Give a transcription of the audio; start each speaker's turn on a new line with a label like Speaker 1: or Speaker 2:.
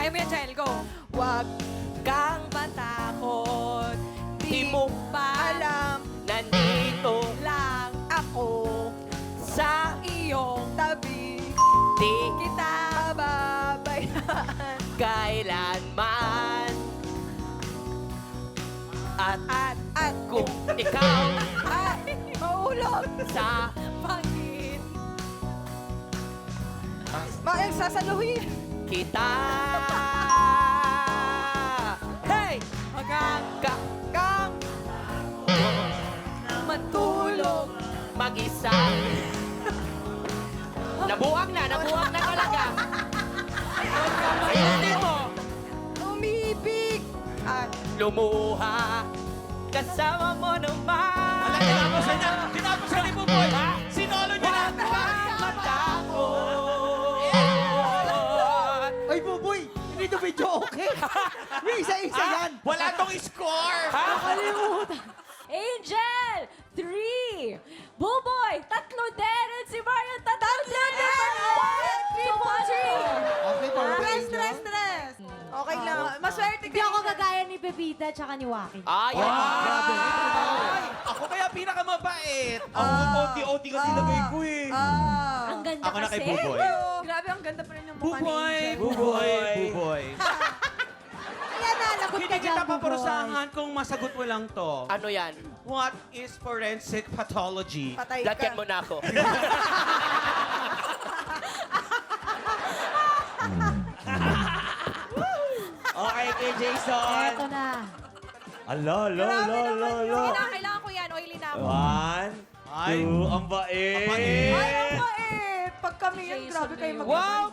Speaker 1: Kaya mo yan, Chel. Go.
Speaker 2: Huwag kang matakot.
Speaker 1: Di mo pa
Speaker 2: alam.
Speaker 1: nandito
Speaker 2: Lang ako
Speaker 1: sa
Speaker 2: iyong tabi.
Speaker 1: di
Speaker 2: Kita babayaan.
Speaker 1: kailanman. At
Speaker 2: Kung
Speaker 1: kung ikaw
Speaker 2: maulog
Speaker 1: sa
Speaker 2: pangin. Sasaluhin.
Speaker 1: kita. Hey!
Speaker 2: Hanggang
Speaker 1: Kang
Speaker 2: matulog.
Speaker 1: mag-isa. Nabuwag na talaga. Ayunin mo.
Speaker 2: Umibig. At
Speaker 1: Lumuha. Kasama mo naman.
Speaker 3: Tinapos na ni Buboy. Sinolo niya
Speaker 1: Huwag
Speaker 3: na.
Speaker 1: kang matakot.
Speaker 4: Ay, Buboy! Hindi to video okay. May isa-isa yan.
Speaker 3: Wala tong score.
Speaker 5: Angel, 3. Buboy, 3 din. And si Marian, 3 din. So,
Speaker 4: Okay, perfect.
Speaker 2: stress. Okay lang. Maswerte
Speaker 5: Hindi ako gagaya ni Pepita tsaka ni Waki.
Speaker 1: Ay,
Speaker 3: Ay, ako kaya pinakamabait. Ako, OT kasi lagay ko eh.
Speaker 5: Ang ganda
Speaker 3: Ako na
Speaker 5: kasi.
Speaker 3: kay Buboy.
Speaker 2: Grabe, ang ganda pa rin yung mukha ni
Speaker 3: Buboy,
Speaker 2: Angel.
Speaker 3: Buboy.
Speaker 5: Kaya nalagot
Speaker 3: Hindi
Speaker 5: ka dyan,
Speaker 3: kita
Speaker 5: Buboy.
Speaker 3: paparusahan kung masagot mo lang to.
Speaker 1: ano yan?
Speaker 3: What is forensic pathology?
Speaker 2: Patay
Speaker 1: Lagyan
Speaker 2: ka.
Speaker 1: mo na ako.
Speaker 3: Okay, kay Jason.
Speaker 5: Eto na.
Speaker 3: Ala,
Speaker 1: Sige na, kailangan ko yan. Oily na ako.
Speaker 3: 1, 2, ang bait.
Speaker 2: Ay, ang bait. Pag kami yun, grabe kayo mag-
Speaker 1: Wow!